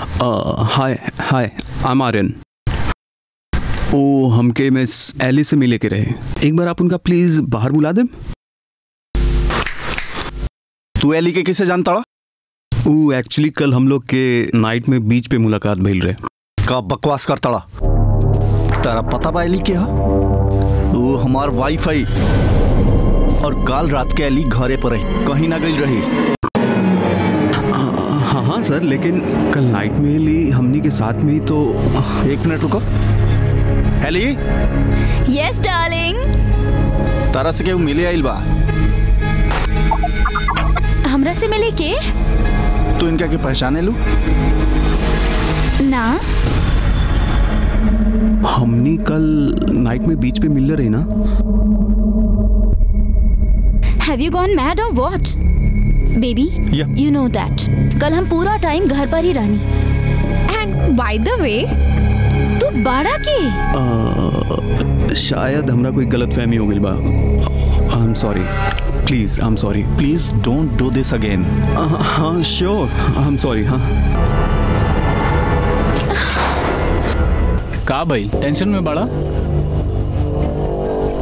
Hi hi, I am Aryan. ओ हमके miss एली से मिले के रहे, एक बार आप उनका प्लीज बाहर बुला दें। तू एली के किसे जानता? वो एक्चुअली कल हम लोग के नाइट में बीच पे मुलाकात भइल रहे। का बकवास करता? तेरा पता बा एली के? वो हमार वाइफ है और काल रात के एली घरे पर रही, कहीं ना गई रही। हाँ सर, लेकिन कल नाइट में एली हमनी के साथ में ही तो। एक मिनट रुको। एली? Yes darling. तारा से केहू मिले आइल बा? हमरा से मिले के? तू इनका के पहचाने लू? ना। हमनी कल नाइट में बीच पे मिल रहे ना। Have you gone mad or what? Baby, yeah. You know that. कल हम पूरा टाइम घर पर ही रहनी। And by the way, तू बाड़ा के? शायद हमरा कोई गलतफहमी हो गई बा। I'm sorry. Please, I'm sorry. Please don't do this again. हाँ, sure. I'm sorry. हाँ। का भाई टेंशन में बड़ा?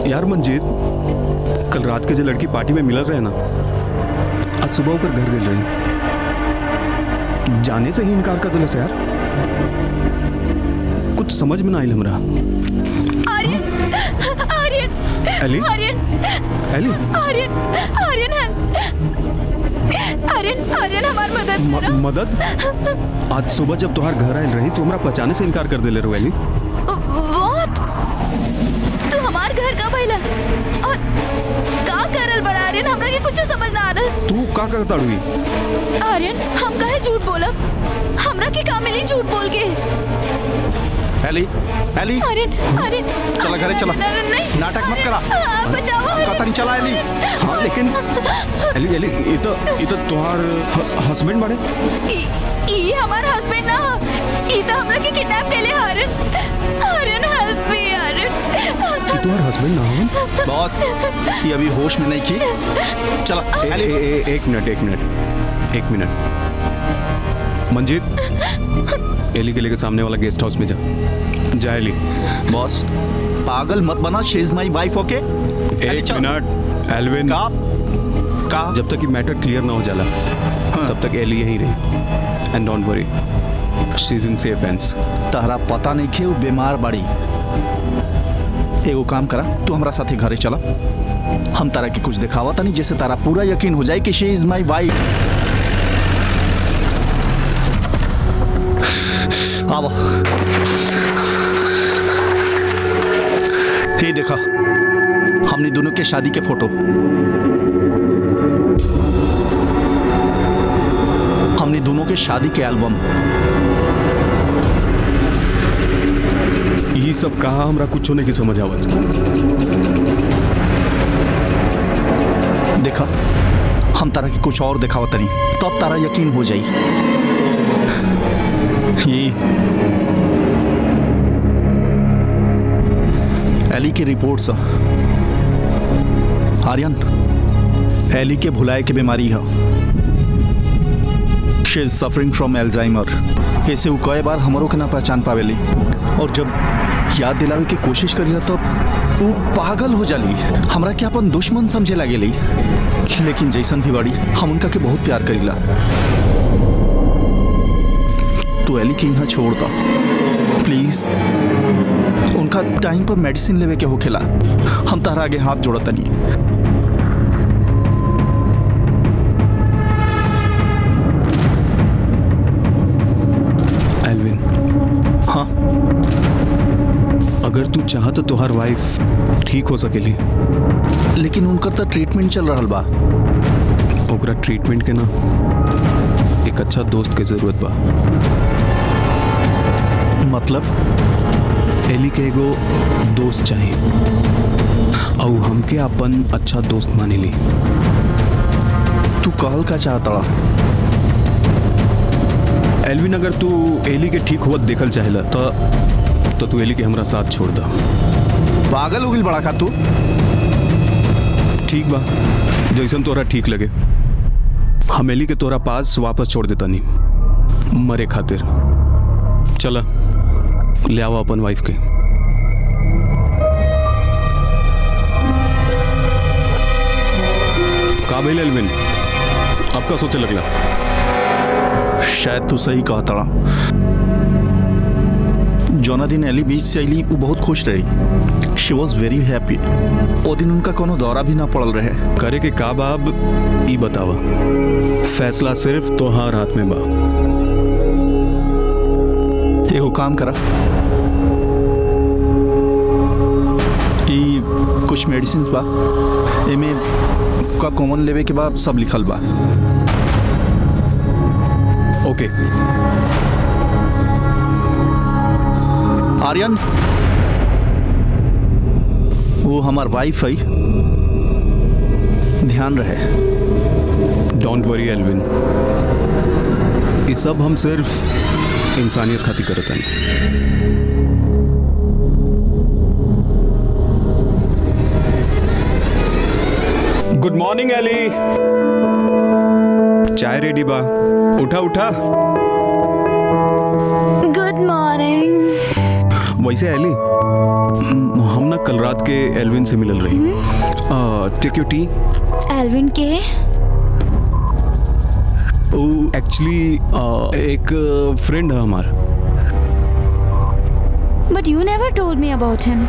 यार मंजीत, कल रात के जो लड़की पार्टी में मिलर रहे ना, आज सुबह होकर घर गए रहे, जाने से ही इनकार कर दिला से यार। कुछ समझ में ना आई हमरा। आर्यन, आर्यन, एली, आर्यन, एली, आर्यन, आर्यन है। आर्यन, आर्यन हमारी मदद करो। मदद? आज सुबह जब तुम्हार घर आयल रही तो हमरा पहचाने से इनकार कर दिले रो एली। What? तू हमार घर का पहला और का करल बड़ा आर्यन? हमरा के कुछ समझ ना आ रहा। तू का करता हुई? आर्यन, हम काहे झूठ बोलब? हमरा के का मिली झूठ बोल के? एली, एली, आर्यन, आर्यन, चला घरे चला। नहीं, नाटक मत करा। बचाओ। कतरी नहीं चला एली। हाँ लेकिन एली, एली, ये तो तुम्हार हस्बैंड बड़े। ये हमारा हस्बैंड ना, ये तो हमरा के किडनैप केले। Aryan, Aryan help me Aryan. ये तुम्हार हस्बैंड ना हो? बॉस, ये अभी होश में नहीं की। चला एली। एक मिनट। मंजीत, एली के लेके सामने वाला गेस्ट हाउस में जा एली। बॉस, पागल मत बना। शी इज माय वाइफ, ओके? एक मिनट एल्विन। का जब तक ये मैटर क्लियर ना हो जाला, तब तक एली यहीं रही। And don't worry, she is in safe hands. तहरा पता नहीं खे वो बीमार बाड़ी। एगो काम करा, तू हमरा साथे घरे चला। हम तारा के कुछ दिखावा तनी जैसे तारा पूरा यकीन हो जाए कि शी इज माय वाइफ। आओ। ये देखा, हमने दोनों के शादी के फोटो, हमने दोनों के शादी के एल्बम। ये सब कहा हमरा कुछ होने की समझ आवत। देखा, हम तारा की कुछ और दिखावत नहीं, तब तारा यकीन हो जाई। ये एली की रिपोर्ट्स। आर्यन, एली के भुलाए की बीमारी है। She is suffering from Alzheimer. ऐसे वो कई बार हमारों के ना पहचान पावेली, और जब याद दिलावे की कोशिश करी तो वो पागल हो जाली। हमरा के अपन दुश्मन समझे लगेली। लेकिन जैसन भी बड़ी, हम उनका के बहुत प्यार करीला। तू एली के यहाँ छोड़ दा प्लीज। उनका टाइम पर मेडिसिन लेवे के होखेला। हम तारा आगे हाथ जोड़ता नहीं। एल्विन, हाँ, अगर तू चाह तो तुहार वाइफ ठीक हो सकेली, लेकिन उनकर तो ट्रीटमेंट चल रहा बा। ओकरा ट्रीटमेंट के ना एक अच्छा दोस्त के जरूरत बा। मतलब? एली के एगो दोस्त चाहिए, और हमके अपन अच्छा दोस्त माने ली। तू कहल का चाहता? एल्विन, अगर तू एली के ठीक होवत देखल चाहेला तो तू एली के हमरा साथ छोड़ दा। पागल हो गई बड़ा का तू? ठीक बा, जैसन तोरा ठीक लगे। हम एली के तोरा पास वापस छोड़ देता नहीं। मरे खातिर। चला ले आओ अपन वाइफ के। का भइल एल्विन, आपका सोचे लगला? शायद तू सही कहा तड़ा। जोना दिन एली बीच से अली वो बहुत खुश रही। She was very happy. वो दिन उनका कोनो दौरा भी ना पड़ल रहे। करे के का बाब ई बतावा, फैसला सिर्फ तोहार हाथ में बा। एगो काम करा, ई कुछ मेडिसिन बा, एमे का कॉमन लेवे के बाद सब लिखल बा। ओके आर्यन, वो हमार वाइफ है, ध्यान रहे। डोंट वरी एल्विन, ये सब हम सिर्फ इंसानियत खातिर करत हन। गुड मॉर्निंग एली, चाय रेडी बा, उठा उठा। Good morning. वैसे एली, हम ना कल रात के एल्विन से मिलल रही। Take your tea. एल्विन के? एक्चुअली एक फ्रेंड है हमारा। But you never told me about him.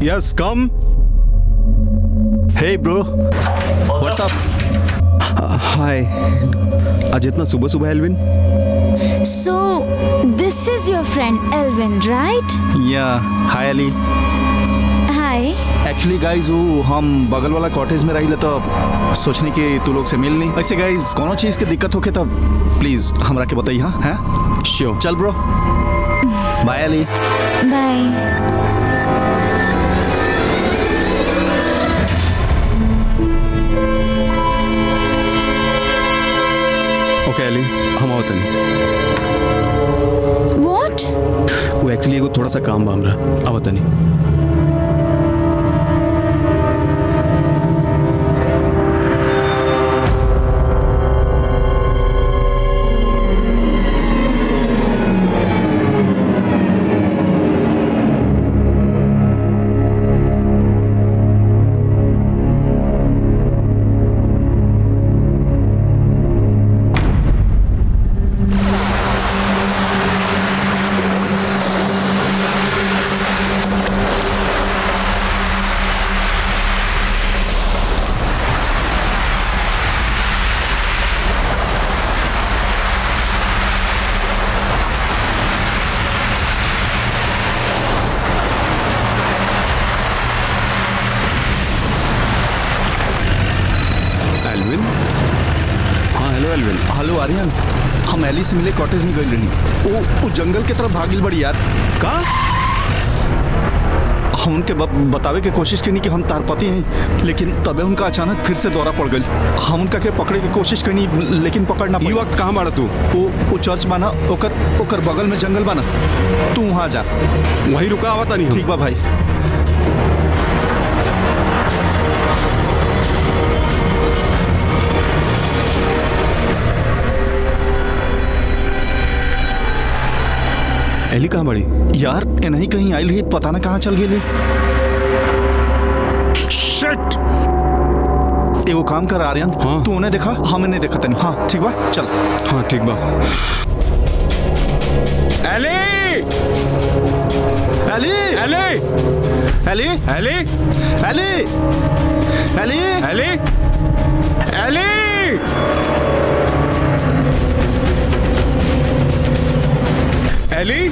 Yes, come. Hey bro, what's up? Hi. आज इतना सुबह सुबह Alvin? So, this is your friend Elvin, right? Yeah, hi Ali. Hi. Actually guys, वो हम बगल वाला कॉटेज में रही तो सोचने कि तू लोग से मिल नहीं। ऐसे गाइज कोनो चीज की दिक्कत होके तब प्लीज हमरा के बताइए। हाँ हैं? Sure. चल ब्रो, बाय अली। Bye. ओके एली, हम आवत नहीं। What? वो एक्चुअली एगो थोड़ा सा काम बा हमरा, आवत नहीं। हेलो आर्यन, हम एली से मिले कॉटेज में गई रही। वो जंगल की तरफ भागिल बड़ी यार। का? हम उनके बतावे के कोशिश करनी कि हम तार पति हैं, लेकिन तबे उनका अचानक फिर से दौरा पड़ गई। हम उनका के पकड़े की कोशिश करनी, लेकिन पकड़ ना पाई। वक्त कहाँ बाड़ा तू? वो चर्च बाना, ओकर बगल में जंगल बाना, तू वहाँ जा। वहीं रुका, आवता नहीं। ठीक बा भाई। एली कहाँ बड़ी? यार ये नहीं कहीं आई रही, पता ना कहाँ चल गई। शिट! ये वो काम कर आर्यन। हाँ? तू उन्हें देखा, हमें नहीं देखा तनी। हाँ ठीक बा, चल। हाँ ठीक बा। एली! एली! एली! एली! एली! एली! एली! एली! एली! एली!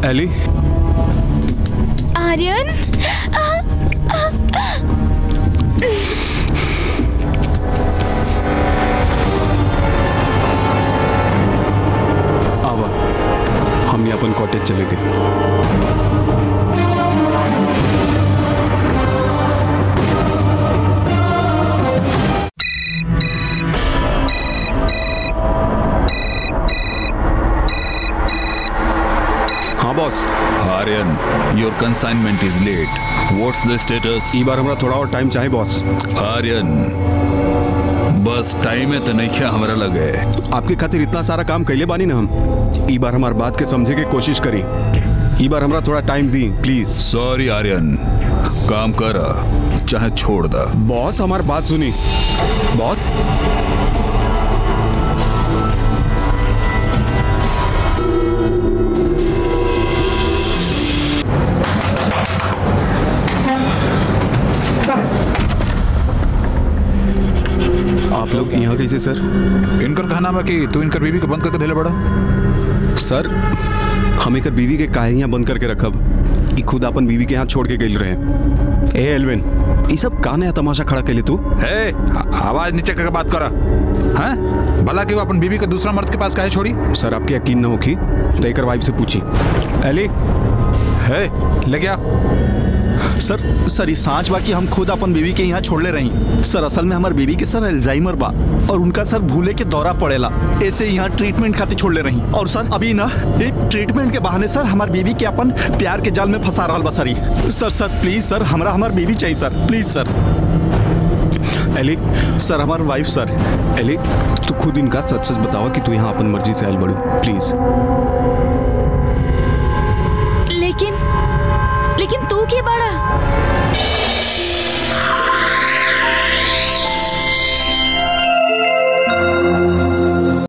एली! आर्यन? आवा, हम अपन कॉटेज चले गए। हाँ Aryan, your consignment is late. What's the status? ई बार हमरा थोड़ा और टाइम चाहिए बॉस. आर्यन, बस टाइम है तो नहीं क्या हमारा लगे. आपके खातिर इतना सारा काम कैले बानी ना हम. ई बार हमार बात के समझे के कोशिश करी. ई बार हमरा थोड़ा टाइम दी प्लीज. सॉरी आर्यन, काम कर चाहे छोड़ दा. बॉस हमार बात सुनी. बॉस आप लोग यहाँ कैसे सर? इनकर कहना है कि तू इनकर बीवी को बंद करके देले बड़ा. सर हम एक बीवी के काहे यहाँ बंद करके रखब. ई खुद अपन बीवी के यहाँ छोड़ के गए रहे. ए एल्विन, ये सब का नया तमाशा खड़ा कैले तू? हे, आवाज नीचे करके बात करा. हैं? भला कि वो अपन बीवी को दूसरा मर्द के पास काहे छोड़ी? सर आपके यकीन न होगी तो एक वाइफ से पूछी. एली, हे, ले क्या? सर ये सांच बा कि हम खुद अपन बीवी के यहाँ छोड़ ले रही. सर असल में हमार बीवी के सर अल्जाइमर बा और उनका सर भूले के दौरा पड़ेला, ऐसे यहाँ ट्रीटमेंट खातिर छोड़ ले रही. और सर अभी ना ये ट्रीटमेंट के बहाने सर हमार बीवी के अपन प्यार के जाल में फंसा रहा बा सर. सर प्लीज सर, हमरा हमार बीवी चाहिए सर, प्लीज सर. एली, सर हमार वाइफ सर. एली तू खुद इनका सच सच बतावा कि तू यहाँ अपन मर्जी से आयल बड़ू प्लीज. लेकिन तू के बड़ा